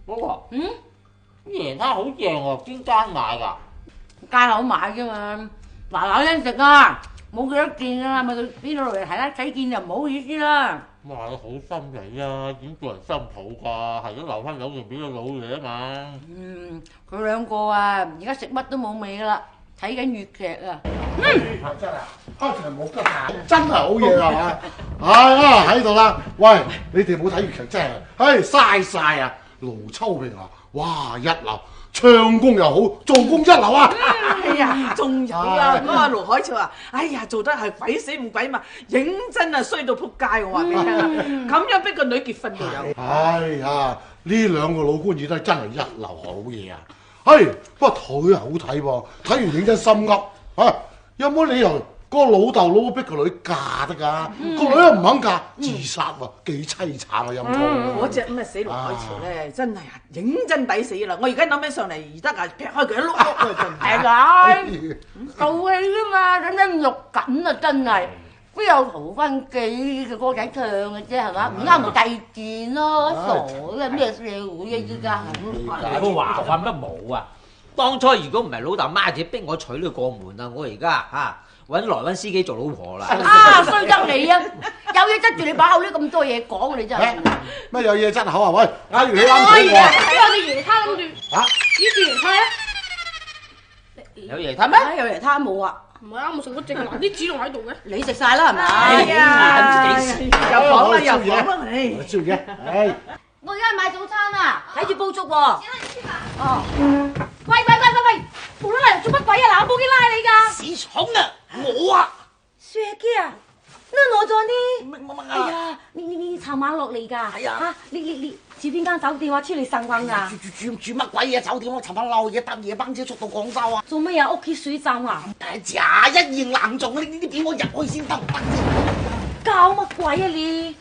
嗰個椰撻好正喎，邊間買㗎？街口買啫嘛，嗱嗱聲食啊，冇幾多件啊，咪到邊度嚟睇啦？睇見就唔好意思啦。哇！你好心你啊，點叫人心抱㗎？係都留翻有件俾個老嘢啊嘛。佢兩個啊，而家食乜都冇味啦，睇緊粵劇啊。真係開場冇得彈，真係好嘢啊！啊喺度啦，喂，你哋冇睇粵劇真係，唉嘥晒啊！盧秋平啊，哇一流，唱功又好，做工一流啊！哎呀，仲有啊，嗰個盧海潮啊，哎呀，做得係鬼死唔鬼嘛，認真啊衰到撲街，我話俾你聽，咁樣逼個女結婚都有。哎呀，呢兩個老官子都真係一流好嘢啊！嘿，不過佢好睇喎，睇完認真心噏啊！有冇理由嗰個老豆老母逼個女嫁得㗎？個女又唔肯嫁，自殺喎，幾凄慘啊！陰公嗰隻咁嘅死盧海潮咧，真係啊，認真抵死啦！我而家諗起上嚟，而得啊，劈開佢一碌碌啊，真係。係啦，做戲㗎嘛，等陣肉緊啊，真係。邊有逃婚記嘅歌仔唱嘅啫，係嘛？唔啱咪第件咯，傻嘅咩社會啊依家。個華訓乜冇啊？當初如果唔係老豆媽姐逼我娶你過門啊，我而家揾來溫司機做老婆啦。衰得你啊！有嘢執住你把口呢咁多嘢講，你真係。乜有嘢執口啊？喂，假如你啱肚餓啊！睇下你椰撻諗住。呢件椰撻咧？有椰撻咩？有椰撻冇啊？唔係啊，我食咗剩埋啲紙仲喺度嘅。你食晒啦係咪？哎呀，又講啦又講啦，唉。燒嘢，唉。我而家去買早餐啊，睇住煲粥喎。哦。喂，無啦啦做乜鬼啊？嗱，我報警拉你㗎。死蟲啊！我啊，薛記啊，那我做呢？哎呀，你尋晚落嚟㗎？係啊。你住邊間酒店啊？出嚟上運㗎？住乜鬼嘢酒店？我尋晚漏嘢搭夜班車速到廣州啊！做乜嘢？屋企水浸啊？假一言難盡啊！呢啲俾我入去先得唔得？搞乜鬼啊你？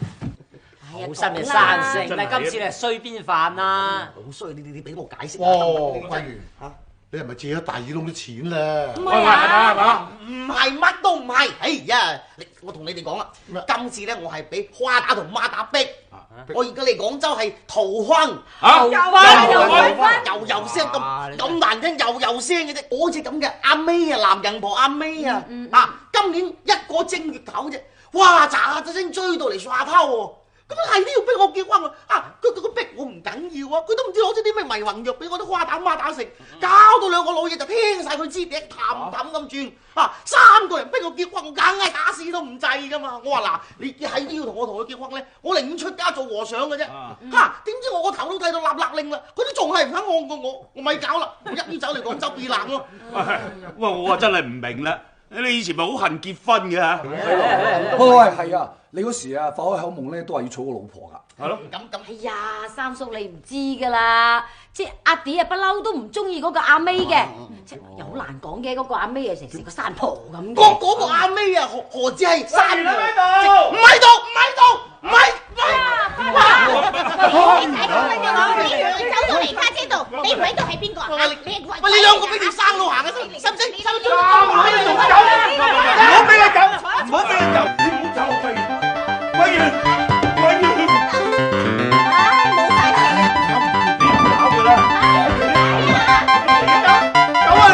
好心嘅生性，但今次你係衰邊飯啊？好衰！你俾我解釋。哦，不如你係咪借咗大耳窿啲錢咧？唔係啊，唔係乜都唔係。哎呀，我同你哋講啦，今次咧我係俾花打同孖打逼。我而家嚟廣州係逃婚，又聲咁難聽，又聲嘅啫。我隻咁嘅阿 May 啊，男人婆阿 May 啊，今年一個正月頭啫，哇喳聲追到嚟耍拋喎。咁係都要逼我結婚啊！佢逼我唔緊要啊，佢都唔知攞咗啲咩迷魂藥俾我啲花打孖打食，搞到兩個老嘢就聽晒佢支笛，氹氹咁轉啊！3個人逼我結婚，我梗係打死都唔制噶嘛！我話嗱，你係都要同佢結婚咧，我寧願出家做和尚嘅啫。點知我個頭都剃到立令啦，佢都仲係唔肯按過我咪搞啦！我一於走嚟廣州避難咯。喂，我真係唔明啦，你以前咪好恨結婚嘅嚇？喂，係啊！你嗰時啊，發開口夢咧，都話要娶個老婆㗎。係咯。咁。哎呀，三叔你唔知㗎啦，即係阿弟啊，不嬲都唔中意嗰個阿 May 嘅，即係又好難講嘅。嗰個阿 May 啊，成個山婆咁。嗰個阿 May 啊，何止係山婆？唔喺度。你走到嚟家姐度，你唔喺度係邊個啊？喂，你兩個俾條生路行啊，使唔使？唔好俾佢走，唔好俾佢走，你唔好走，不如。冇晒氣。搞佢啦！走啊你！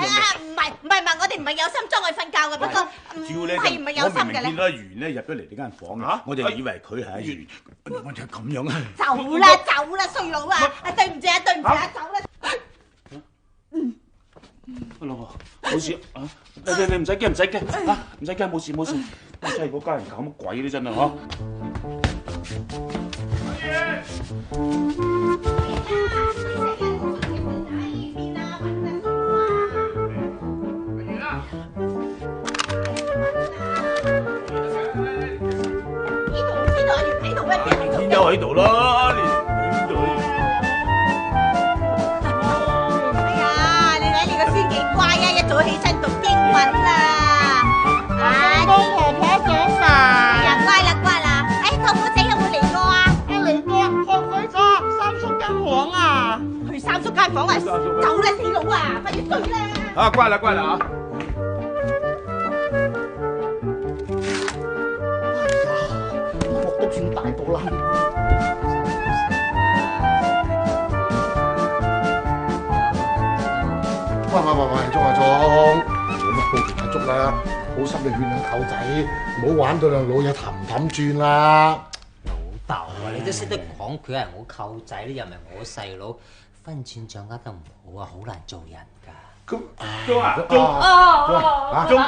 唔係，我哋唔係有心裝佢瞓覺嘅，不過主要咧係唔係有心嘅我明明見咧？到阿元咧入咗嚟你間房嘅，我就以為佢係阿元，我就咁樣啊！走啦，衰佬啊！對唔住啊，走啦！老婆，冇事啊！你唔使驚，唔使驚啊！唔使驚，冇事冇事。真係嗰家人搞乜鬼咧，真係嗬！天佑喺度啦，你點做？哎呀，你睇你個孫幾乖啊，一早起身讀英文啦。幫婆婆講飯。乖啦。舅父仔有冇嚟過啊？我嚟過，學佢咗三叔間房啊。去三叔間房啊？走啦，死佬啊！快啲追啦！啊，乖啦啊！我都算大到啦。喂，鐘阿鐘，做乜好田阿粥啦？好心你勸下舅仔，唔好玩到兩老嘢氹轉啦。老豆啊，你都識得講佢係我舅仔，又唔係我細佬，分寸掌握得唔好啊，好難做人㗎。咁鐘啊，鐘，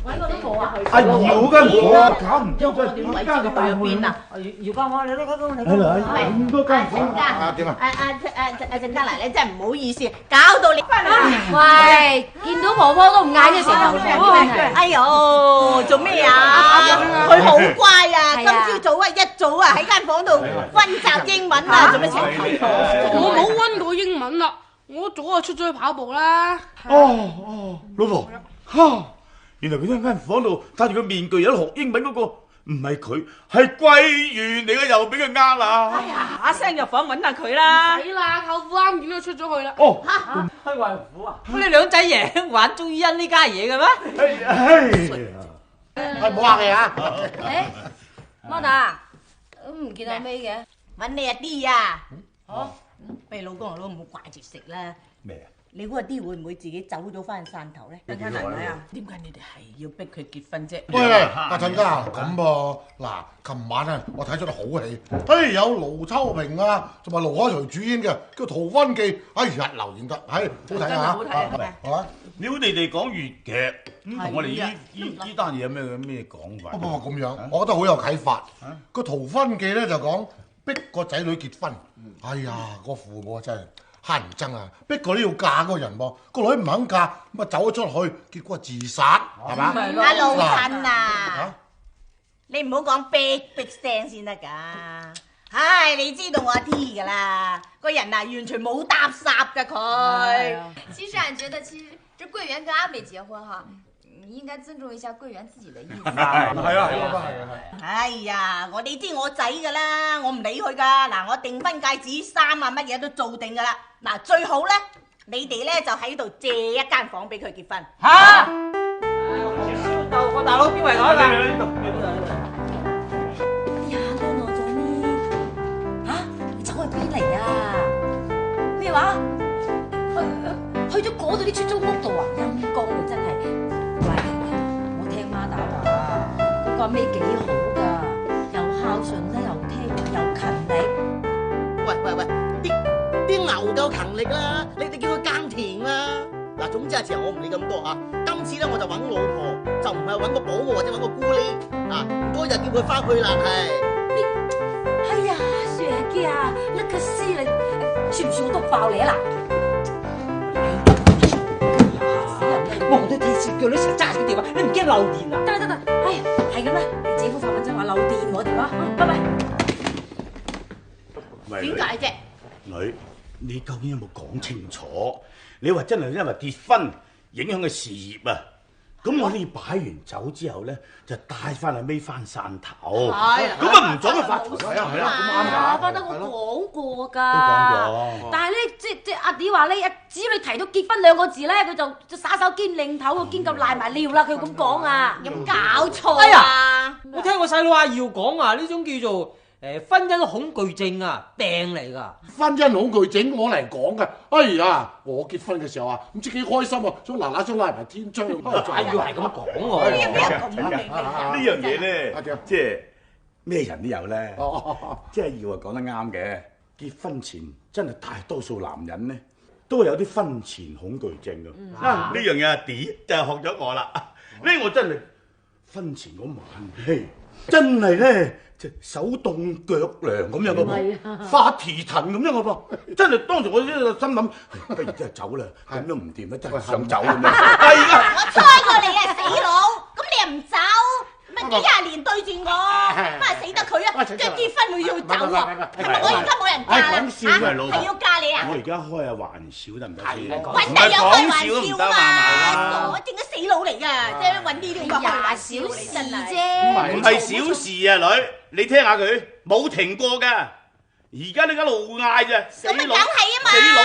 揾個都冇啊！阿耀間房搞唔掂，我點鬼知佢去咗邊啊？姚家華，你呢個咁多間房啊點啊？陣間嚟，你真係唔好意思，搞到你喂，見到婆婆都唔嗌，啲成頭上真係。哎呦，做咩啊？佢好乖啊！今係啊朝早啊，一早啊喺間房度溫習英文啊，做咩成頭？我冇溫過英文啦，我早就出咗去跑步啦。老婆，嚇！原來佢喺間房度戴住個面具，有得學英文嗰個唔係佢，係桂圓嚟嘅，又俾佢呃啦。哎呀，下聲入房揾下佢啦。死啦，舅父啱見到出咗去啦。哦，開華府啊！你兩仔爺玩鍾意欣呢家嘢嘅咩？係唔好客氣啊！誒，Mona，都唔見阿 May 嘅。揾你阿啲啊！好，俾老公我都唔好掛住食啦。咩啊？你估阿啲會唔會自己走咗翻汕頭咧？陣間奶奶啊，點解你哋係要逼佢結婚啫？喂，阿陳家咁噃，嗱，琴晚啊，我睇咗套好戲，有盧秋萍啊，同埋盧海徐主演嘅，叫《逃婚記》，日流連得，好睇啊！好睇啊！係嘛？你好地哋講粵劇，同我哋呢單嘢有咩講法？不過咁樣，我覺得好有啟發。個《逃婚記》咧就講逼個仔女結婚，哎呀，個父母真係乞人憎啊！逼佢都要嫁嗰個人喎，個女唔肯嫁，咁啊走咗出去，結果自殺，係嘛？阿老襯啊，你唔好講逼聲先得㗎。唉，你知道我阿 T 㗎啦，個人啊完全冇搭霎㗎佢。其實俺覺得，其實這桂圓跟阿美結婚哈，你應該尊重一下桂圓自己的意思。係啊。哎呀，我哋知我仔㗎啦，我唔理佢㗎。嗱，我訂婚戒指、衫啊，乜嘢都做定㗎啦。嗱，最好咧，你哋咧就喺度借一間房俾佢結婚。嚇！我大佬邊位講㗎？哎呀，多耐咗呢？嚇，你走去邊嚟啊？咩話？去咗嗰度啲出租屋度啊？陰公啊，真係。喂，我聽媽打話，嗰個阿 May 幾好㗎，又孝順啦，又聽話，又勤力。喂，啲牛夠勤力啦，你哋叫佢耕田啦。嗱，總之其實我唔理咁多啊。今次咧我就揾老婆，就唔係揾個保姆或者揾個姑呢啊。嗰日叫佢翻去啦，係。哎呀，雪姐啊，呢個詩你算唔算我督爆你啊嗱？我都電視叫你成日揸住電話，你唔驚漏電啊？得，哎呀，係咁啦，你自己覆發文章話漏電我電話，拜拜。點解啫？女，你究竟有冇講清楚？你話真係因為結婚影響嘅事業啊？咁我哋擺完酒之後咧，就帶翻阿 May 翻汕頭。咁啊唔阻佢發財。係啊，咁啱㗎。翻得我講過㗎。都講過。但係咧，即阿 D 話咧，只要你提到結婚兩個字咧，佢就耍手兼擰頭，兼咁賴埋尿啦。佢咁講啊，有冇搞錯哎啊？我聽我細佬阿耀講啊，呢種叫做婚姻恐懼症啊，病嚟㗎。婚姻恐懼症我嚟講嘅。哎呀，我結婚嘅時候啊，唔知幾開心啊，想嗱嗱聲拉埋天窗。要係咁講喎。呢樣嘢咧，即係咩人都有咧。即係要講得啱嘅。結婚前真係大多數男人咧，都係有啲婚前恐懼症㗎。呢樣嘢阿 D 就係學咗我啦。呢我真係婚前嗰晚，嘿，真係咧。即手凍腳涼咁樣嘅噃，發蹄騰咁樣嘅噃，真係當時我呢個心諗，不如真係走啦，咁都唔掂啦，真係想走咁樣。係啊，我猜過你啊，死佬！咁你又唔走，乜幾廿年對住我，乜死得佢啊？即係結婚佢要走啊？係咪我而家冇人嫁啦？係要嫁你啊？我而家開下玩笑得唔得先？揾第有開玩笑嘛？我正嘅死佬嚟㗎，即係揾呢啲咁嘅小事啫。唔係小事啊，女。你聽下佢冇停過㗎，而家你一路嗌啫，死佬，死佬！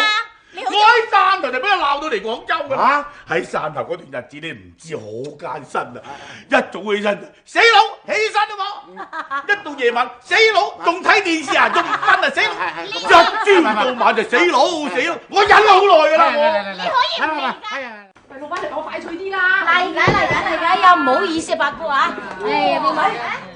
我喺汕頭就俾佢鬧到嚟廣州㗎。喺汕頭嗰段日子你唔知好艱辛啊！一早起身，死佬起身啊嘛！一到夜晚，死佬仲睇電視啊，仲唔瞓啊，死佬！一朝到晚就死佬，我忍好耐㗎啦。你可以唔明㗎。喂，老闆你講快脆啲啦！嚟緊，又唔好意思八姑啊！哎呀，邊位？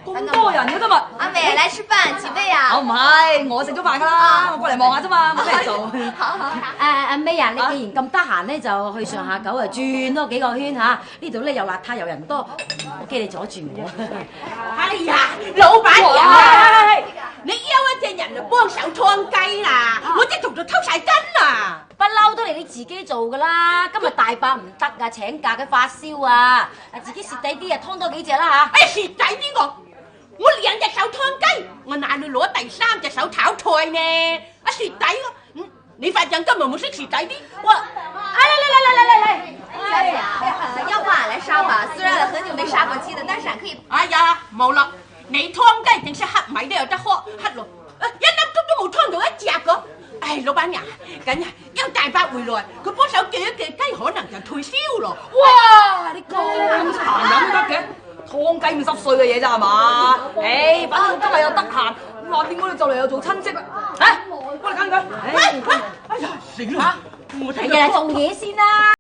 咁多人嘅今日。阿美來吃飯，請位啊！我唔係，我食咗飯㗎啦，我過嚟望下啫嘛，冇咩做。好。阿 May 啊，你既然咁得閒咧，就去上下九啊轉多幾個圈嚇。呢度咧又邋遢又人多，我驚你阻住我。哎呀，老闆娘，你休一隻人就幫手劏雞啦，我即同佢偷晒根啊！不嬲都係你自己做㗎啦，今日大伯唔得啊，請假嘅發燒啊，自己蝕底啲啊，劏多幾隻啦嚇。哎，蝕底啲我兩隻手劏雞，我哪裏攞第三隻手炒菜呢？啊蝕底喎！你發現今日冇識蝕底啲？我，嚟！小姐啊，要不俺來殺吧？雖然很久沒殺過雞的，但是俺可以。哎呀，冇啦！你劏雞定是黑米都有得喝，黑咯！一粒粥都冇劏到一隻㗎。唉，老闆娘，緊啊！有大伯回來，佢幫手鋸一鋸雞，可能就退燒咯。哇！你咁殘忍得嘅？劏雞咁濕碎嘅嘢咋係嘛？誒，反正今日又得閒，話掂我哋就嚟又做親戚啦。嚇，過嚟揀佢。哎呀，死啦！我睇日日做嘢先啦。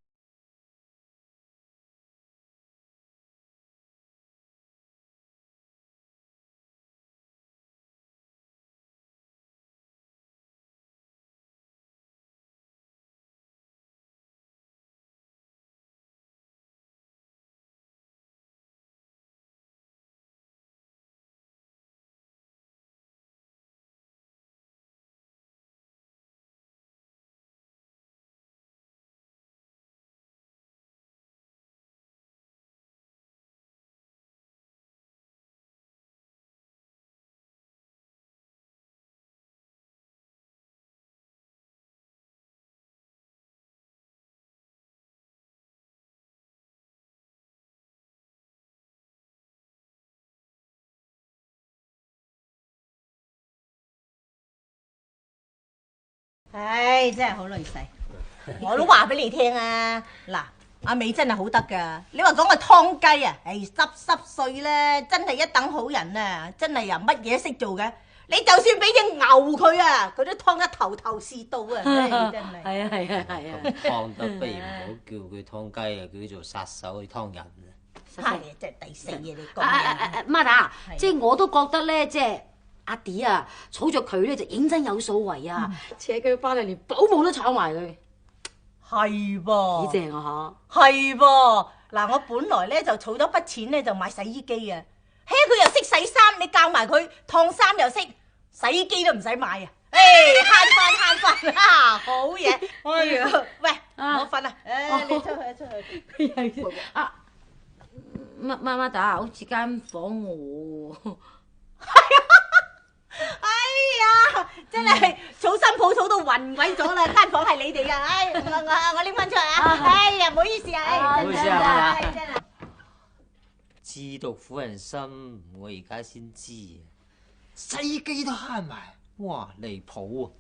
唉，真係好女婿，我都話俾你聽啊！嗱，阿美真係好得㗎。你話講個劏雞啊，唉濕碎咧，真係一等好人啊！真係又乜嘢識做嘅。你就算俾隻牛佢啊，佢都劏得頭頭是道啊！真係。係啊。劏得不如唔好叫佢劏雞啊，叫佢做殺手去劏人啊！係真係第四嘢你講嘅。媽打，即係我都覺得咧，即係。阿 D 啊，儲咗佢咧就認真有數為啊，扯佢翻嚟連保姆都炒埋佢，係噃，幾正啊嚇！係噃，嗱我本來咧就儲咗筆錢咧就買洗衣機啊，嘿佢又識洗衫，你教埋佢燙衫又識，洗衣機都唔使買啊！誒慳翻啊，好嘢！哎呀，喂，我瞓啦，誒你出去。啊，媽打，好似間房我。哎呀，真係儲新抱儲到暈鬼咗啦！間房係你哋噶，唉，我拎翻出嚟啊！哎呀，唔好意思啊，唔好意思啊，真係知道苦人心，我而家先知啊！洗機都慳埋，哇離譜啊！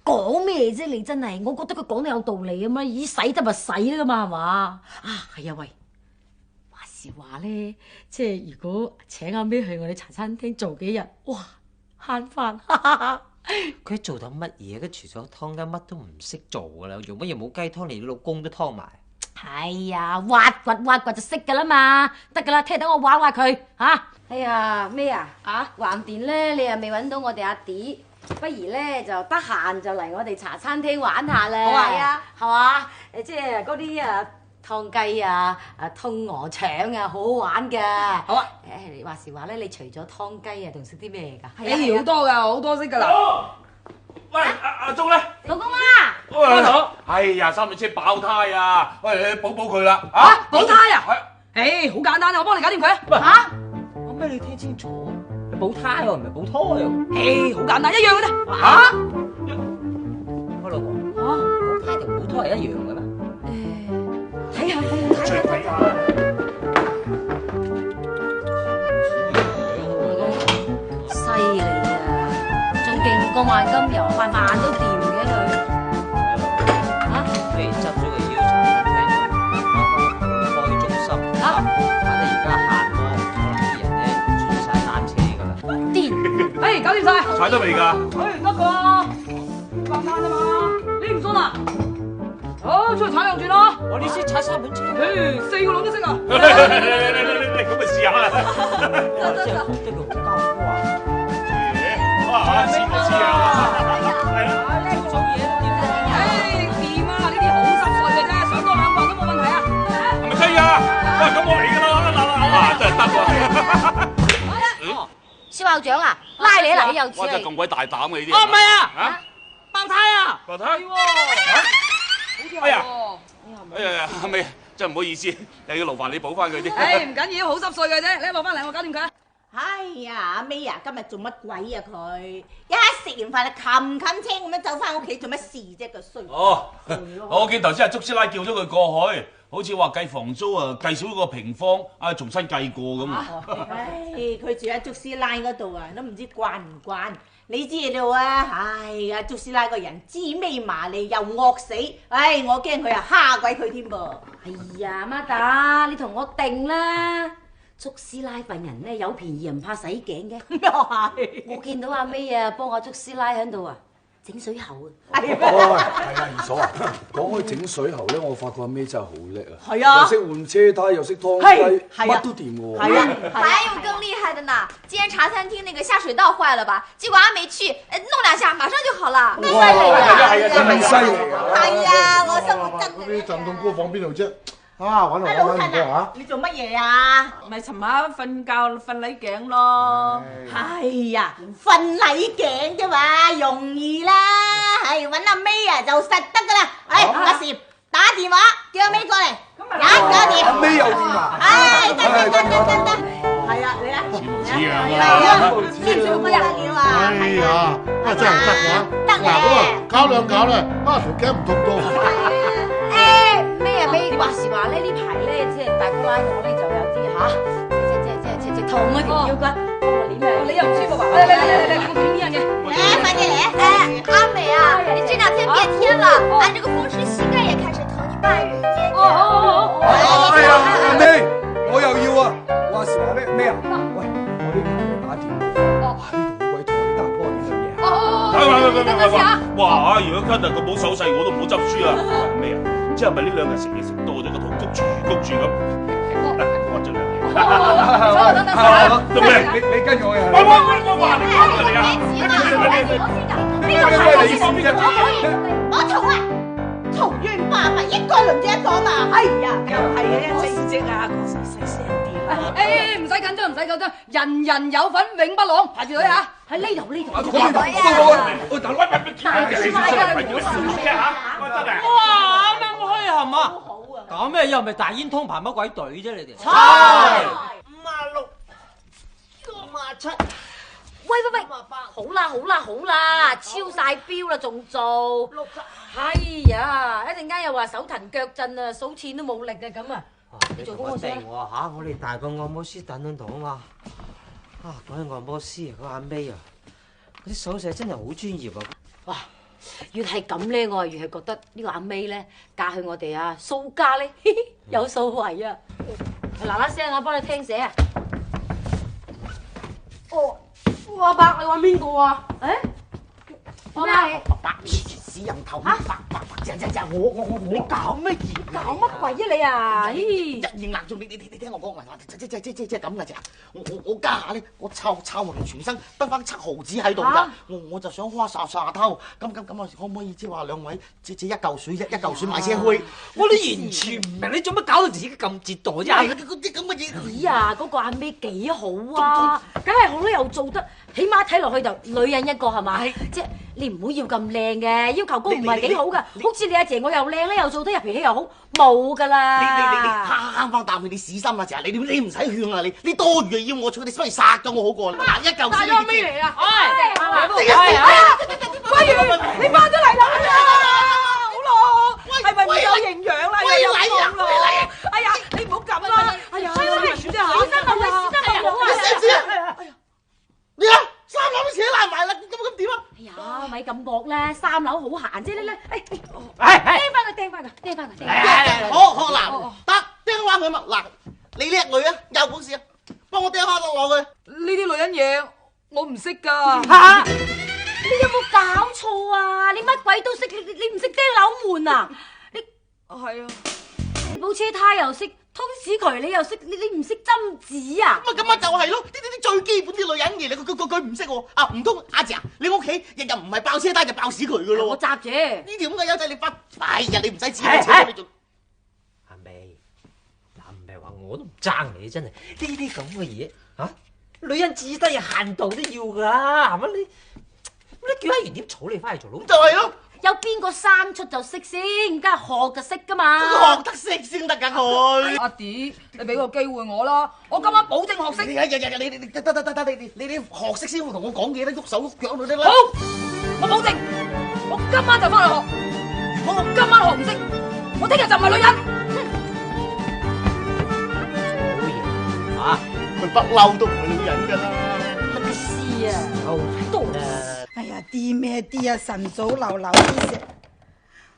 講咩啫？你真係，我覺得佢講得有道理啊嘛，以洗得咪洗啦嘛，係嘛？啊，係啊，喂，話時話咧，即係如果請阿 May 去我哋茶餐廳做幾日，哇！慳飯。佢做到乜嘢？佢除咗湯雞乜都唔識做噶啦，用乜嘢冇雞湯連老公都湯埋。哎呀，挖掘就識噶啦嘛，得噶啦，聽等我挖佢嚇。哎呀，咩啊？橫掂咧，你又未揾到我哋阿 D， 不如咧就得閒就嚟我哋茶餐廳玩下啦。好啊，係嘛？即係嗰啲燙雞啊、通鵝腸啊，好好玩㗎。好啊！話時話咧，你除咗燙雞啊，仲識啲咩㗎？誒好多㗎，好多識㗎啦。喂，阿鐘咧？老公啊！開頭，哎呀，三輪車爆胎啊！喂，你補佢啦。補胎啊？誒，好簡單啊，我幫你搞掂佢。嚇？我咩你聽清楚？你補胎喎，唔係補胎喎。誒，好簡單，一樣嘅啫。嚇？我老婆，補胎同補胎係一樣嘅咩？睇下。犀利啊！仲勁過萬金油，塊萬都掂嘅佢。不如執咗個腰茶餐廳去，開中心。反正而家限摩，我諗啲人咧轉晒單車㗎啦。癲！搞掂晒。踩得未㗎？得㗎，簡單啫嘛。你唔信啊？好，出去踩兩轉啦！我呢識踩三輪車。4個佬都識啊！嚟咁咪試下啦！真係好得佢好交貨啊！似模似樣啊！係啦，做嘢都掂得。掂啊！呢啲好濕碎嘅啫，上多2個都冇問題啊！係咪真㗎？喂，咁我嚟㗎啦！真係得喎！蕭校長啊，拉你啊！嗱，你又知哇！真係咁鬼大膽嘅呢啲。哦，唔係啊！爆胎啊！爆胎？哎呀！哎呀，係咪真係唔好意思，又要勞煩你補翻佢啲。唔緊要，好濕碎嘅啫，你攞翻嚟我搞掂佢。哎呀，阿 May 啊，今日做乜鬼啊佢？一食完飯就冚車咁樣走翻屋企，做乜事啫個衰？哦，我見頭先阿祝師奶叫咗佢過去，好似話計房租啊，計少個平方，重新計過咁啊。唉，佢住喺祝師奶嗰度啊，都唔知慣唔慣。你知道啊？唉呀，祝師奶個人知尾麻利又惡死，唉，我驚佢啊蝦鬼佢添噃。哎呀，媽打，你同我定啦！祝師奶份人咧有便宜唔怕洗頸嘅。我見到阿 May 啊，幫阿祝師奶喺度啊整水喉啊。係啊，二嫂啊，講開整水喉咧，我發覺阿 May 真係好叻啊！係啊，又識換車胎，又識劏雞，乜都掂喎。係啊，還有更厲害的呢！今天茶餐廳那個下水道壞了吧？結果阿美去弄兩下，馬上就好了。哇，係啊，咁犀利㗎！係啊，我心目真嗰啲震動歌放邊度啫？揾嚟揾唔到嚇！你做乜嘢啊？咪尋晚瞓覺瞓禮頸咯。係呀，瞓禮頸啫嘛，容易啦。係揾阿 May 啊，就實得噶啦。阿時打電話叫阿 May 過嚟，搞掂。阿 May 又掂啊！得，係啊，你啦。似樣啊！知唔知乜料啊？哎呀，真係得啊！得咧，搞兩搞咧，條頸唔痛到。咩話時話咧？呢排咧，即係大哥拉我咧就有啲即係痛啊條腰骨，幫我捏下。你又唔舒服啊？嚟，我俾呢樣嘢。快啲嚟！阿美啊，你這兩天變天了，俺這個風濕膝蓋也開始疼，你幫俺揉肩。哎呀，阿 May，我又要啊！話時話咧咩啊？喂，我呢排打電話，哇，呢度好鬼痛，你得閒幫我呢樣嘢啊！哇！如果今日佢冇手勢，我都唔好執輸啦。咩啊？即係咪呢兩日食嘢食多咗，個肚谷住咁？我盡量嘢。等你跟住我嘅。我嘈啊！嘈完爸爸一個輪住一個嘛。哎呀，又係嘅，正直啊，講細聲啲。唔使緊張，唔使緊張，人人有份永不浪，排住隊啊！喺呢度。哇！啱開冚啊！搞咩又唔係大煙通排乜鬼隊啫？你哋56、57。喂，好啦，超晒標啦，仲做？哎呀，一陣間又話手騰腳震啊，數錢都冇力啊咁啊！你做嗰個先喎嚇！我哋大個按摩師等等到啊嘛。講起按摩師啊，嗰阿 May 啊，嗰啲手勢真係好專業啊！哇，越係咁咧，我係越係覺得呢個阿 May 咧嫁去我哋啊蘇家咧有數為啊！嗱嗱聲，我幫你聽寫啊！阿伯，你話邊個啊？誒，我白屎人頭，白，我搞乜嘢？搞乜鬼啊你啊？日應硬中，你聽我講，即係咁嘅啫。我家下咧，我湊埋全身得翻7毫子喺度㗎，我就想花沙偷。咁啊，可唔可以即係話兩位借一嚿水一嚿水買車灰？我都完全唔明你做乜搞到自己咁折墮啫？係嗰啲咁嘅嘢。咦啊，嗰個阿妹幾好啊，梗係好多又做得，起碼睇落去就女人一個係嘛？即係你唔好要咁靚嘅，要求高唔係幾好㗎。好似你阿姐我又靚咧，又做得又脾氣又好，冇㗎啦。你慳翻啖氣，你屎心啦，姐，你唔使勸啊你多餘嘅要我出，你不如殺咗我好過啦。一嚿水。帶咗咩嚟啊？喂，你翻咗嚟啦！好咯，係咪唔夠營養啦？又有餸咯！哎呀，你唔好咁啦！哎呀，算啫嚇！死得咪死得咪好啊！你死唔死啊？你啊，3樓都扯爛埋啦，咁點啊？哎呀，咪咁惡咧，3樓好閒啫，你掟翻佢。好嗱，得掟翻佢嘛嗱，你叻女啊，有本事啊，幫我掟翻落去。呢啲女人嘢我唔識㗎。嚇！你有冇搞錯啊？你乜鬼都識，你唔識釘樓門啊？你係啊，你部車胎又識，通屎渠你又識，你唔識針紙啊？咁就係咯，啲最基本啲女人嘢，佢唔識喎。啊，唔通阿姐啊，你屋企日日唔係爆車胎就爆屎渠㗎咯？我閘住呢條咁嘅友仔，你哎呀，你唔使指我車你做。阿妹，嗱唔係話我都唔爭你，真係呢啲咁嘅嘢嚇，女人至低限度都要㗎，係咪你叫阿圓點娶你翻嚟做老婆？就係咯。有邊個生出就識先？梗係學就識㗎嘛。學得識先得㗎佢。阿弟，你俾個機會我啦，我今晚保證學識。你得，你學識先會同我講嘢啦，喐手喐腳嗰啲啦。好，我保證，我今晚就翻去學。如果我今晚學唔識，我聽日就唔係女人。好嘢啊！佢不嬲都唔係女人㗎啦。乜事啊？到啦！哎呀，啲咩啲啊，晨早流流啲食。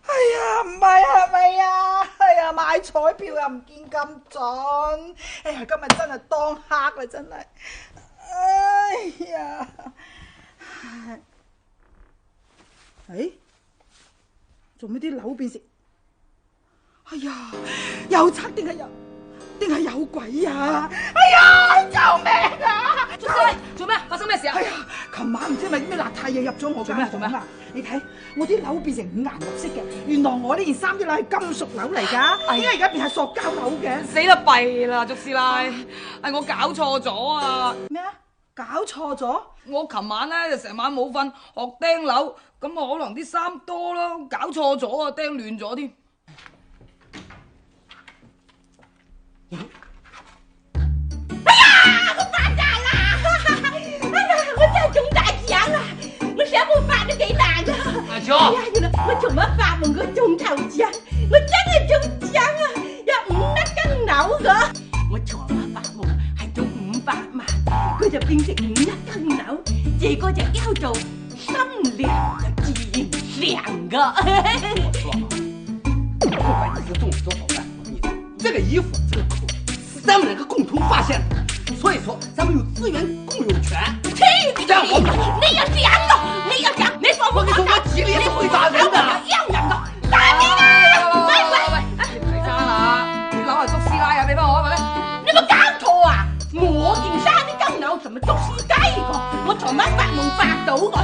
哎呀，唔係係咪啊？哎呀，買彩票又唔見咁準。哎呀，今日真係當黑啦，真係。哎呀，哎，做咩啲樓變成？哎呀，有賊定係有鬼啊！哎呀，救命啊！做咩？發生咩事啊？哎呀，琴晚唔知咪咩邋遢嘢入咗我間房啊！你睇我啲樓變成5顏6色嘅，原來我呢件衫啲樓係金屬樓嚟㗎，點解而家變係塑膠樓嘅？死啦弊啦，祝師奶，係我搞錯咗啊！咩啊？搞錯咗？我琴晚咧就成晚冇瞓，學釘樓，咁啊可能啲衫多咯，搞錯咗啊，釘亂咗添。全部發都幾大㗎！阿ကျော，哎呀，原來我做乜發夢個中頭獎？我真係中獎啊！有5粒金樓㗎！我昨晚發夢係中500萬，佢就變成5粒金樓，這個就叫做心涼就自然涼㗎。不管你是中了多少万，我跟你说，这个衣服这个口是咱们两个共同发现的，所以说咱们有资源共有权。你要想你放我跟你说，我吉利是会打人的。要人㗎，打你啦！喂，黎生啊，啲樓係捉師奶啊，俾翻我啊，快啲！你冇搞錯啊！我件衫啲金樓，什麼捉師雞㗎？我昨晚發夢發到㗎。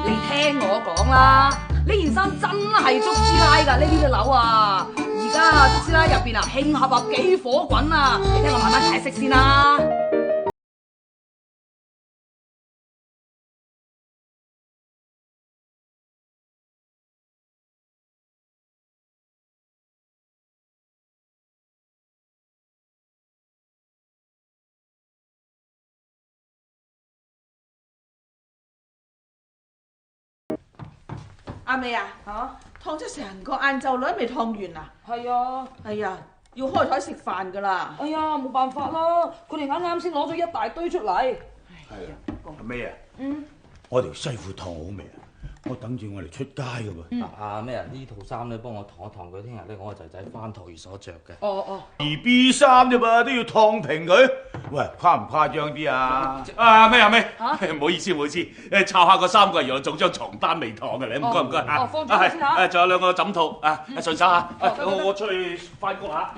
你聽我講啦，呢件衫真係捉師奶㗎，呢啲嘅樓啊！而家捉師奶入邊啊，慶合合幾火滾啊！你聽我慢慢解釋先啦。阿美啊，燙咗成個晏晝女都未燙完啊！係啊，哎呀，要開台食飯噶啦！哎呀，冇辦法啦，佢哋啱先攞咗一大堆出嚟。係啊，阿咩啊？我條西褲燙好未啊？我等住我嚟出街噶噃。阿咩啊？呢套衫咧，幫我燙一燙佢，聽日咧我個仔仔翻托兒所着嘅。哦。BB 衫啫嘛，都要燙平佢。喂，誇唔誇張啲啊？阿妹，唔好意思，誒抄下個衫櫃，原來仲張床單未燙嘅，你唔該嚇。哦，放咗先嚇。仲有兩個枕套啊，順手嚇。我出去翻工嚇。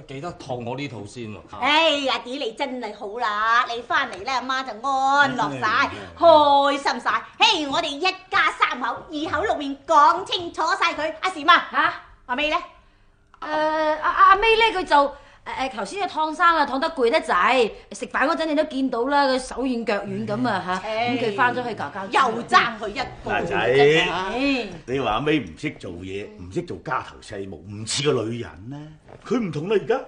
記得燙我呢套先喎。哎呀，啲你真係好啦，你翻嚟咧，阿媽就安樂晒，開心晒。嘿，我哋一家三口，二口六面講清楚晒佢。阿時媽嚇，阿妹咧？阿 May 咧佢就頭先嘅燙衫啊燙得攰得滯，食飯嗰陣你都見到啦，佢手軟腳軟咁啊嚇，咁佢翻咗去教教，又爭佢一個。阿仔，你話阿 May 唔識做嘢，唔識做家頭細務，唔似個女人咧。佢唔同啦，而家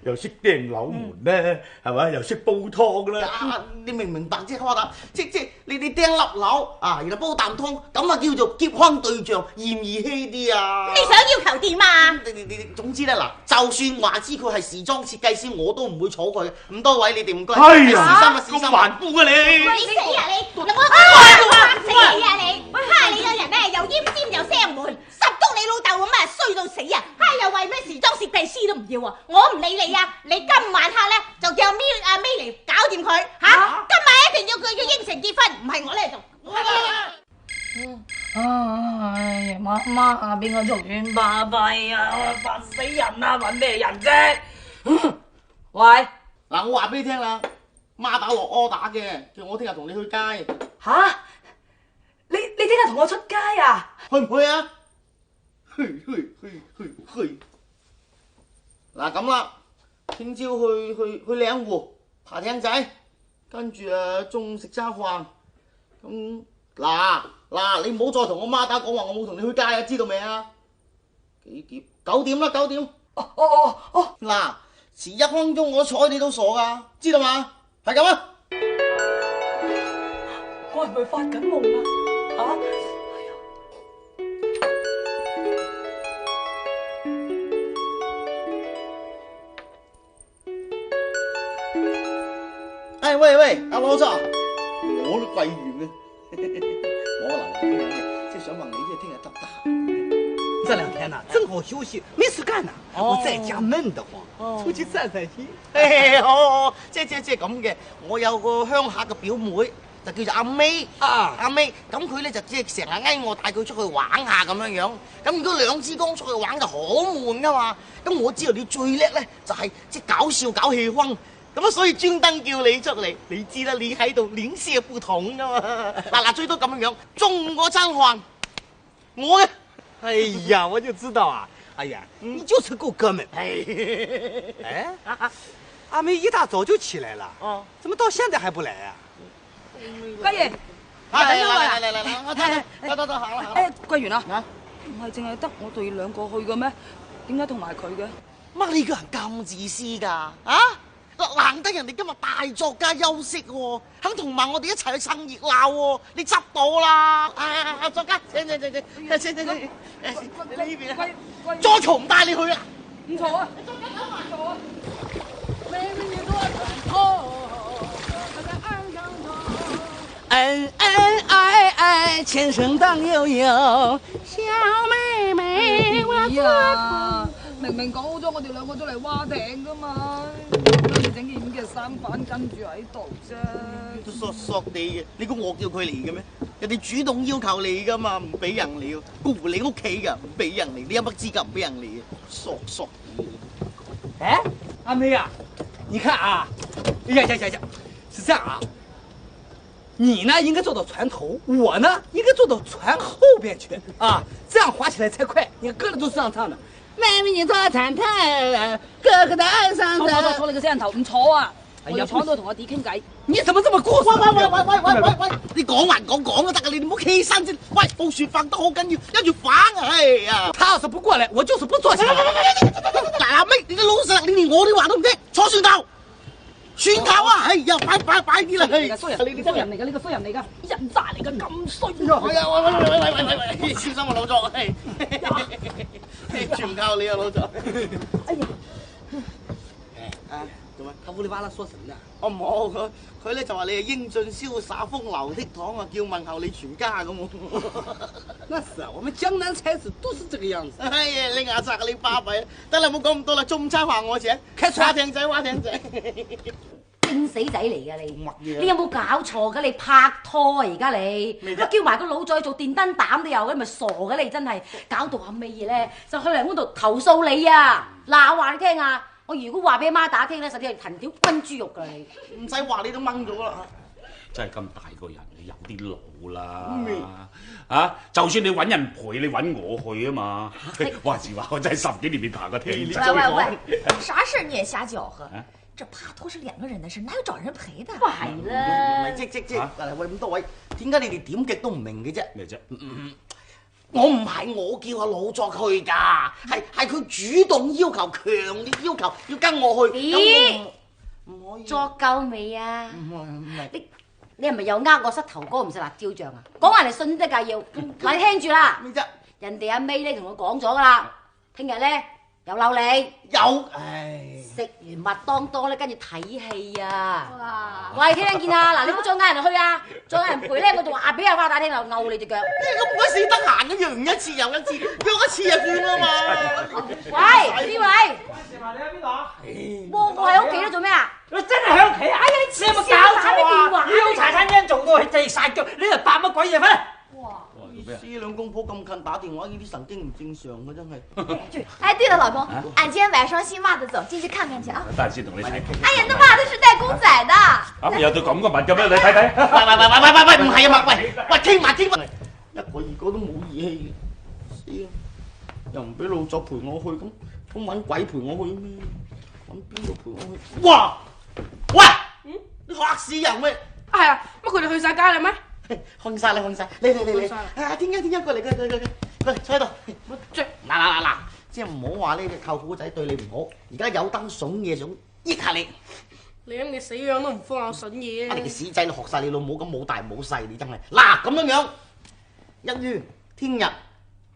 又識釘柳門咧，係咪？又識煲湯啦。你明唔明白啫？我答，即你釘粒柳啊，然後煲啖湯，咁啊叫做結婚對象，易唔易稀啲啊？你想要求點啊？你總之咧嗱，就算話知佢係時裝設計師，我都唔會坐佢。咁多位你哋唔該。係啊，咁咁頑固嘅你。你死啊你！我話死你啊你！嗨你個人咧又奄尖又聲悶，十足你老豆咁啊衰到死啊！嗨又為咩時裝設計師都唔要啊！我唔理你啊！你今晚黑咧就叫阿 May 嚟搞掂佢嚇！今晚一定要佢應承結婚，唔係我嚟做。哎呀，媽邊個嘈冤巴閉啊！煩死人啦！揾咩人啫？喂，嗱，我話俾你聽啦，媽打落柯打嘅，叫我聽日同你去街。嚇？你聽日同我出街啊？去唔去啊？去！嗱咁啦，聽朝去嶺湖爬艇仔，跟住中午食餐飯。咁嗱，你唔好再同我媽打講話，我冇同你去街啊，知道未啊？9點啦，9點。哦。嗱，遲1分鐘我睬你都傻噶，知道嘛？係咁啊！我係咪發緊夢啊？嚇！哎喂，阿老實，我都貴完嘅，我能咁樣嘅，即係想問你，即係聽日得唔得？這2天呢，正好休息，沒事幹呢，我在家悶得慌，出去散散心。即係咁嘅，我有個鄉下嘅表妹，就叫做阿 May 阿 May，咁佢咧就即係成日嗌我帶佢出去玩下咁樣樣。咁如果兩支公出去玩就好悶噶嘛。咁我知道你最叻咧就係即係搞笑搞氣氛。咁啊，所以專登叫你出嚟，你知啦，你喺度臉色不同噶嘛。嗱，最多咁樣樣，中午嗰餐飯，我嘅。哎呀，我就知道啊！哎呀，你就是夠哥們。哎，阿梅一大早就起來了，怎麼到現在還不來啊？貴爺，嚟，得，行啦。貴元啊，唔係淨係得我哋兩個去嘅咩？點解同埋佢嘅？乜你個人咁自私㗎？啊！難得人哋今日大作家休息喎，肯同埋我哋一齊去趁熱鬧喎，你執到啦！作家，請，你呢邊啊，再嘈唔帶你去啊！唔嘈啊！作家走埋坐啊！恩恩愛愛，前生當悠悠，小妹妹我做。明明講好咗，我哋兩個都嚟蛙艇噶嘛，跟住整件咁嘅衫反跟住喺度啫。都索地嘅，你估我叫佢嚟嘅咩？人哋主動要求你噶嘛，唔俾人嚟，顧你屋企噶，唔俾人嚟，你有乜資格唔俾人嚟啊？索地。哎，阿梅啊，你看啊，呀，是這樣啊，你呢應該坐到船頭，我呢應該坐到船後邊去啊，這樣划起來才快。你看歌都是這樣唱的。妹妹你坐船頭，哥哥的岸上的。坐你個死人頭，唔坐啊！我要坐度同阿 D 傾偈。你怎麼這麼過分？喂！你講還講都得噶，你唔好企起身先。喂，部船帆都好緊要，一住反啊！哎呀，他要是不過來，我就是不坐起來。嗱，妹，你老實，你連我啲話都唔聽，坐船頭。船頭啊！哎呀，快啲啦！你個衰人嚟噶，你個衰人嚟噶，人渣嚟噶，咁衰啊！哎呀，喂，小心啊，老作，全靠你啊，老作。哎呀，做咩？他烏里哇啦說什麼呢？我冇，佢咧就話你係英俊瀟灑、風流倜儻啊，叫問候你全家咁。那是啊，我們江南才子都是這個樣子。哎呀，你牙擦你巴閉，得啦，唔好講咁多啦，中午餐飯我請，蛙艇仔。精死仔嚟㗎你！乜嘢？你有冇搞錯㗎？你拍拖啊而家你，叫埋個佬再做電燈膽都有嘅，咪傻㗎你真係，搞到阿美兒咧就去嚟嗰度投訴你啊！嗱，話你聽啊，我如果話俾阿媽打聽咧，實際係藤條炆豬肉㗎你，唔使話你都掹咗啦。真係咁大個人，你有啲老啦。啊，就算你揾人陪，你揾我去啊嘛。話時話，我真係10幾年未爬過艇仔。喂，啥事你也瞎搅和？這拍拖是2個人的事，哪有找人陪的？係啦，即喂咁多位，點解你哋點極都唔明嘅啫？咩啫？我唔係我叫阿老作去㗎，係佢主動要求，強烈要求要跟我去。咦？唔可以作夠未啊？唔係你係咪又呃我膝頭哥唔食辣椒醬啊？講人哋信得㗎要，嗱你聽住啦。咩啫？人哋阿 May 咧同我講咗㗎啦，聽日咧有嬲你，食完麥當當咧跟住睇戲啊！喂，聽唔聽見啊？嗱，你唔好再嗌人去啊！再嗌人陪咧，我就話俾阿花打聽就毆你隻腳。咁鬼死得閒嘅，約一次又一次，約一次就算啦嘛。喂，呢位，你喺邊度啊？我喺屋企都做咩啊？你真係喺屋企啊！哎呀，你有冇搞錯啊？要茶餐廳做到係地晒腳，你又扮乜鬼嘢翻嚟？呢兩公婆咁近打電話，呢啲神經唔正常嘅真係。哎，對了，老公，俺今天買雙新襪子，走進去看看去啊！等陣先同你睇。哎呀，那襪子是帶公仔的。啊，有對咁嘅襪嘅咩？你睇睇。喂，唔係啊嘛，喂，傾埋，一個二個都冇義氣嘅，死啊！又唔俾老作陪我去，咁揾鬼陪我去咩？揾邊個陪我去？哇！喂，你嚇死人咩？係啊，乜佢哋去晒街啦咩？開晒，嚟！啊，點解過嚟坐喺度。嗱，即係唔好話呢個舅父仔對你唔好，而家有燈筍嘢想益下你。你咁嘅死樣都唔放我筍嘢啊！你個屎仔，你學晒你老母咁冇大冇細，你真係嗱咁樣，一於聽日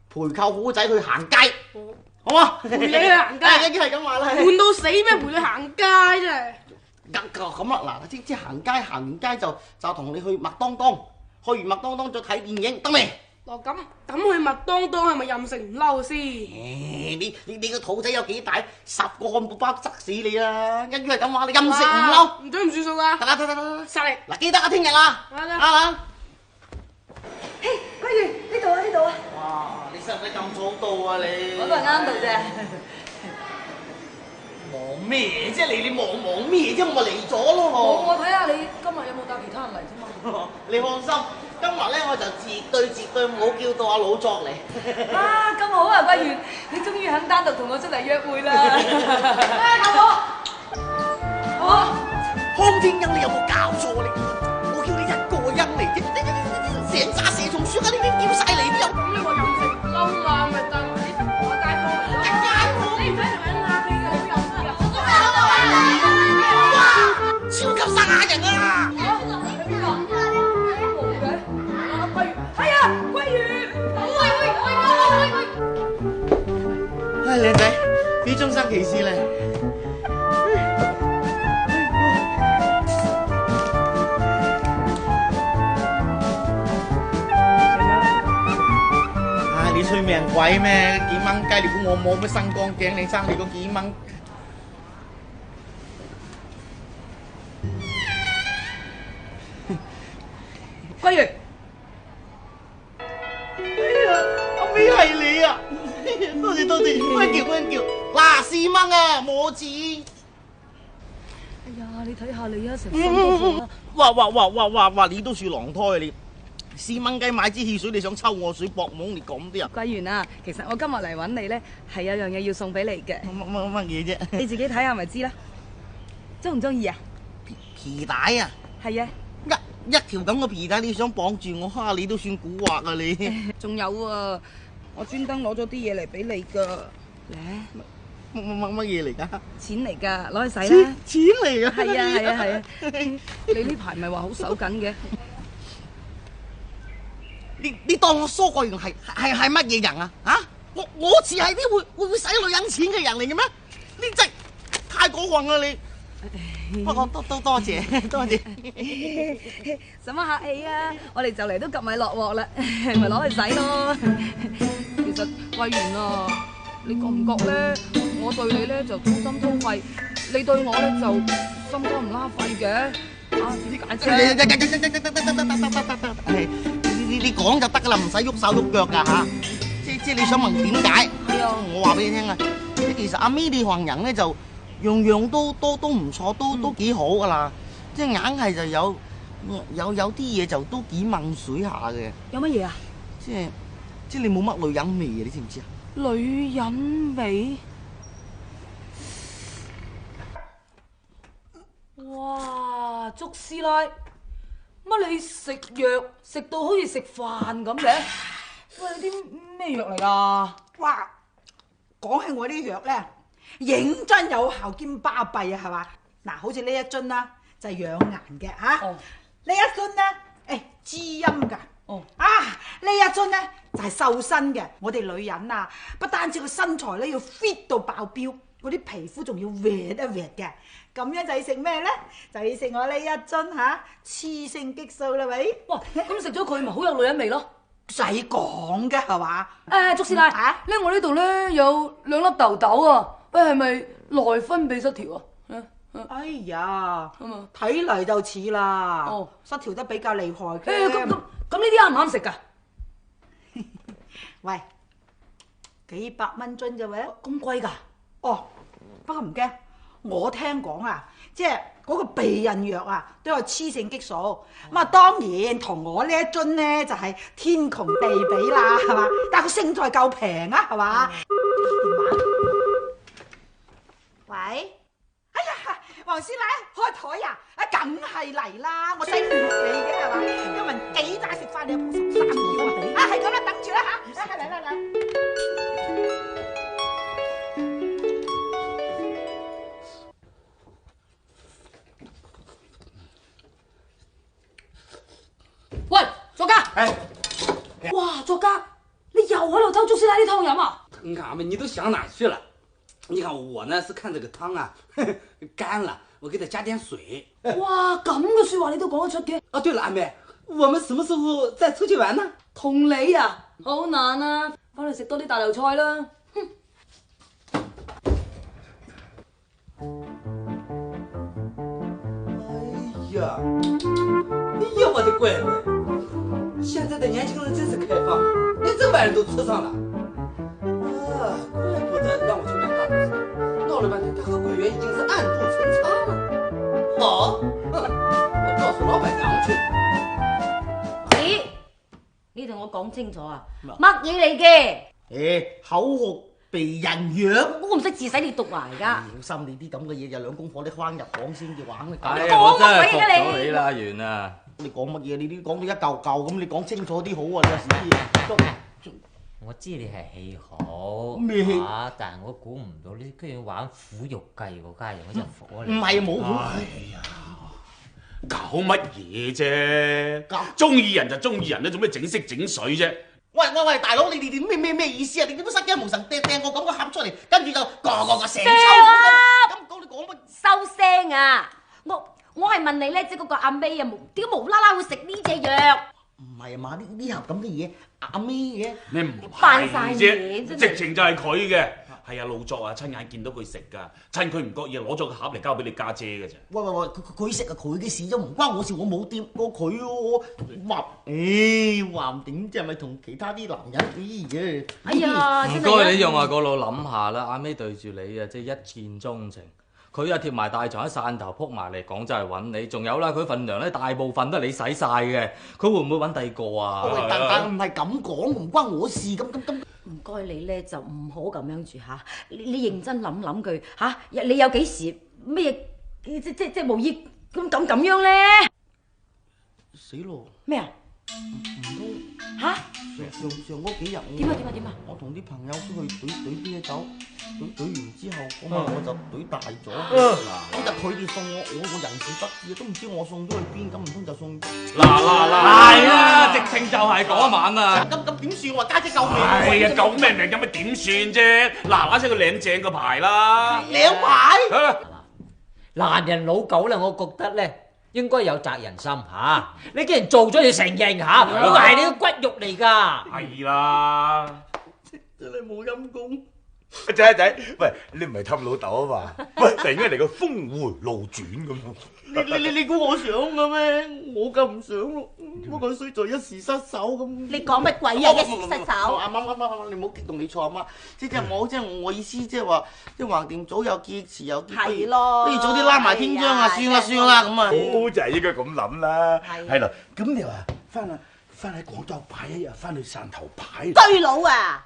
陪舅父仔去行街，好嘛？陪你去行街，一於係咁話啦。悶到死咩？陪你行街真係。咁啦，嗱，即係行街，行完街就同你去麥當當，去完麥當當再睇電影，得未？嗱咁去麥當當係咪任食唔嬲先？你個肚仔有幾大？10個漢堡包塞死你啦！一於係咁話，你任食唔嬲，唔准唔算數㗎。得，殺你！嗱，記得啊，聽日啦，啊！嘿，桂圓呢度啊！哇，你使唔使咁早到啊你？我都係啱到啫。忙咩啫？你忙咩啫？我咪嚟咗咯。我睇下你今日有冇帶其他人嚟啫嘛。你放心，今日咧我就絕對冇叫到阿老作嚟。啊，咁好啊，桂圓，你終於肯單獨同我出嚟約會啦。康天恩，你有冇搞錯你？我叫你一個人嚟啫，成紮蛇蟲鼠啊！呢啲叫晒嚟都有。咁你話任食唔嬲啊？咪就你我街坊嚟咯。你唔使同人嗌佢嘅，你邊有事啊？哇！超級殺人啊！唉，靚仔，你終生歧視咧。唉，你吹命鬼咩？幾蚊雞？你估我冇咩身光頸？你爭你嗰幾蚊？桂圓，阿美係你啊！多謝，溫叫，嗱4蚊啊，冇錢。哎呀，你睇下你啊，成身都哇！你都算狼胎啊你！4蚊雞買支汽水，你想抽我水搏懵？你咁啲啊？桂圓啊，其實我今日嚟揾你咧，係有樣嘢要送俾你嘅。乜嘢啫？你自己睇下咪知啦。中唔中意啊？皮帶啊？係啊。一條咁嘅皮帶，你想綁住我？哈！你都算蠱惑啊你！仲有啊，我專登攞咗啲嘢嚟俾你噶。乜嘢嚟㗎？錢嚟㗎，攞去使啦。錢嚟㗎？係啊！你呢排咪話好手緊嘅？你當我蘇國榮係乜嘢人啊？啊！我似係啲會使女人錢嘅人嚟嘅咩？你真係太過分啦你！不過多謝。使乜客氣啊？我哋就嚟都及米落鑊啦，咪攞去使咯。其實桂圓啊，你覺唔覺咧？我對你咧就掏心掏肺，你對我咧就心肝唔拉肺嘅，啊點解啫？你講就得噶啦，唔使喐手喐腳噶嚇。即係你想問點解？係啊，我話俾你聽啊，其實阿 May 呢行人咧就樣樣都唔錯，都幾好噶啦。即係硬係就有啲嘢就都幾掹水下嘅。有乜嘢啊？即係你冇乜女人味啊！你知唔知啊？女人味？哇！祝師奶，乜你食藥食到好似食飯咁嘅？喂，你啲咩藥嚟㗎？哇！講起我啲藥咧，認真有效兼巴閉啊，係嘛？嗱，好似呢一樽啦，就係養顏嘅嚇。呢一樽咧，滋陰㗎。呢一樽咧就係瘦身嘅。我哋女人啊，不單止個身材咧要 fit 到爆標，嗰啲皮膚仲要 red 一 red 嘅。咁樣就要食咩咧？就要食我呢一樽嚇雌性激素啦，咪？哇！咁食咗佢咪好有女人味咯？唔使講嘅係嘛？祝師奶，咧我呢度咧有2粒痘痘啊！喂，係咪內分泌失調啊？哎呀，睇嚟就似啦，失調得比較厲害嘅。咁呢啲啱唔啱食㗎？喂，幾百蚊樽啫喎，咁貴㗎？不過唔驚，我聽講啊，即係嗰個避孕藥啊，都有雌性激素。咁啊，當然同我呢一樽咧就係天窮地比啦，係嘛？但係個勝在夠平啊，係嘛？電話，喂。哎呀，黃師奶開台呀！梗係嚟啦，我識你嘅係嘛？一問幾大食飯你又撲13秒啊！係咁啦，等住啦嚇！嚟。喂，作家！哇，作家，你又喺度偷祝師奶啲湯飲啊？俺們，你都想哪去了？你看我呢是看這個湯啊乾了，我給它加點水。哇，咁嘅說話你都講得出嘅？啊，對了，阿妹，我們什麼時候再出去玩呢？同你啊，好難啊，翻去食多啲大頭菜啦。哎呀，我的乖乖，現在的年輕人真是開放，連這玩意都吃上了。怪不得讓我去買大東西，鬧了半天，他和桂圓已經是暗度陳倉了。好，我告訴老闆娘去。你同我講清楚啊！乜嘢嚟嘅？口服避孕藥。我唔識字使你讀埋㗎。小心你啲咁嘅嘢，有兩公婆啲翻入房先至玩。哎呀，我真係服咗你啦，阿元啊！你講乜嘢？你啲講到一嚿嚿咁，你講清楚啲好啊！你有時我知你係氣好咩氣但係我估唔到你居然玩苦肉計嗰家人，我真係服咗你。唔係冇苦。哎呀，搞乜嘢啫？中意人就中意人啦，做咩整色整水啫？喂，大佬，你哋咩意思啊？你點都失驚無神掟個咁嘅盒出嚟，跟住就個成抽咁講，你講乜？收聲啊！我係問你咧，即係嗰個阿 May 啊，點解無啦啦會食呢隻藥？唔係嘛？呢盒咁嘅嘢，阿 May 嘅。你唔扮晒係嘢啫，直情就係佢嘅。係啊，老作啊，親眼見到佢食㗎，趁佢唔覺意攞咗個盒嚟交俾你家姐嘅啫。喂，佢食啊，佢嘅事啫，唔關我事，我冇掂過佢喎。話唔定即係咪同其他啲男人？哎呀，唔該你用下個腦諗下啦，阿 May 對住你啊，即係一見鐘情。佢啊貼埋大床喺汕頭撲埋嚟廣州嚟揾你，仲有啦，佢份糧咧大部分都係你使晒嘅，佢會唔會揾第二個啊？但唔係咁講，唔關我事咁。唔該你咧就唔好咁樣住嚇，你認真諗佢嚇，你有幾時咩即係無意咁樣咧？死咯！咩啊？唔通嚇？上嗰幾日點啊？我同啲朋友出去懟啲嘢酒，懟完之後嗰晚我就懟大咗。咁就佢哋送我個人事不知，都唔知我送咗去邊，咁唔通就送？嗱，係啊，直情就係嗰晚啊！咁點算？我話家姐救命！係啊，救咩命？咁咪點算啫？嗱聲佢領正個牌啦！領牌？男人老狗咧，我覺得咧。應該有責任心嚇，你既然做咗要承認嚇，呢個係你嘅骨肉嚟㗎。係啦，真係冇陰功。仔，喂，你唔係氹老豆啊嘛？喂，突然間嚟個峰回路轉咁樣。你估我想嘅咩？我梗唔想咯，不過衰在一時失手咁。你講乜鬼啊？一時失手。阿媽，你唔好激動，你錯阿媽。即係我意思，即係話，即係橫掂早有結，遲有結。係咯。不如早啲拉埋天窗啊！算啦咁啊。就係應該咁諗啦。係啦，咁你話翻喺廣州擺一日，翻去汕頭擺。衰佬啊！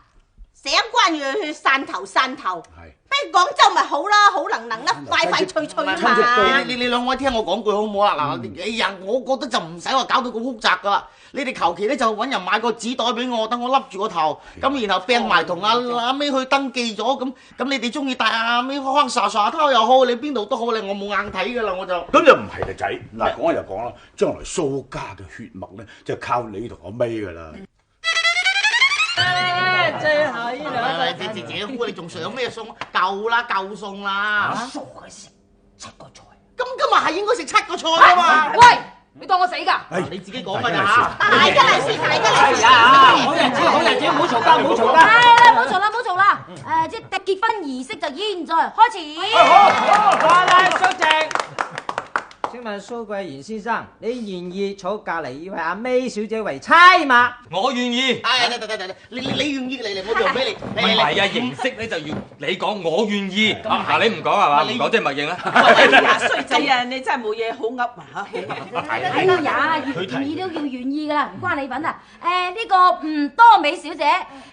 成日關住去汕頭，喺廣州咪好啦，好能啦，快脆脆啊嘛！你兩位聽我講句好唔好啊？嗱，哎呀，我覺得就唔使話搞到咁複雜噶啦。你哋求其咧就揾人買個紙袋俾我，等我笠住個頭，咁然後掟埋同阿妹去登記咗，咁你哋中意帶阿妹開沙灘又好，你邊度都好咧，我冇眼睇噶啦，我就。咁就唔係啦，仔。嗱，講就講啦，將來蘇家嘅血脈咧，就靠你同阿妹噶啦。最後呢兩姐夫，你仲想咩餸？夠啦，夠餸啦！傻嘅食7個菜，咁今日係應該食7個菜啊嘛！喂，你當我死㗎？你自己講㗎咋嚇？大家嚟先，好日子，唔好嘈交，唔好嘈交。唔好嘈啦！即係結婚儀式就現在開始。好啦，肅靜。請問蘇貴賢先生，你願意娶隔離呢位阿 May 小姐為妻嗎？我願意。得，你願意嚟，我讓俾你。唔係啊，形式咧就要你講，我願意。嗱，你唔講係嘛？唔講即係默認啦。衰仔啊，你真係冇嘢好噏啊！哎呀，願意都叫願意㗎啦，唔關你份啊！呢個多美小姐，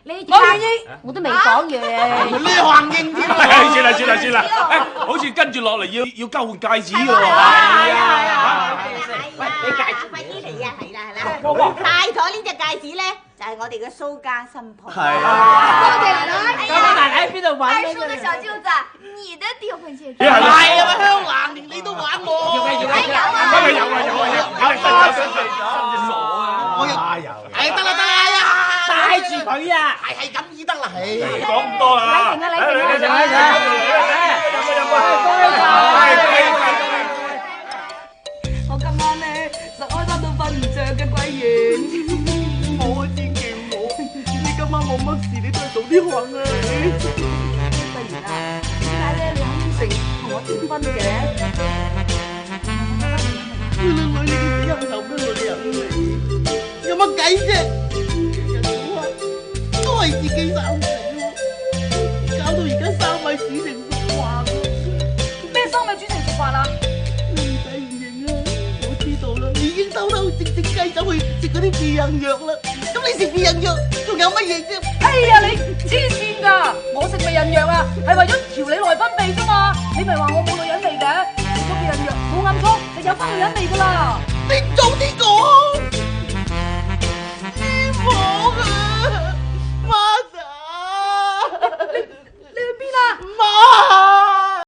你我願意，我都未講完。你橫應添。算啦，好似跟住落嚟要交換戒指㗎喎。喂，你戒指快啲嚟啊！係啦，戴咗呢隻戒指咧，就係我哋嘅蘇家新抱。多謝奶奶。咁奶奶喺邊度揾二叔嘅小舅子，你的訂婚戒指。係啊嘛，香蘭連你都玩喎。有啊！得啦呀！帶住佢啊！係咁已得啦，係。講咁多啦。禮我今晚咧實開心到瞓唔着嘅桂圓。我千祈唔好，你今晚冇乜事，你都係早啲瞓啊！桂圓啊，點解咧你肯應承同我結婚嘅？女，你死人頭咩女人嚟？有乜計啫？人好啊，都係自己生死喎，搞到而家生米煮成熟飯喎。咩生米煮成熟飯啊？已經偷偷靜雞走去食嗰啲避孕藥啦，咁你食避孕藥仲有乜嘢啫？哎呀，你黐線㗎！我食避孕藥啊，係為咗調理內分泌啫嘛。你咪話我冇女人味嘅，食咗避孕藥冇暗瘡，就有翻女人味㗎啦。你早啲講，師傅。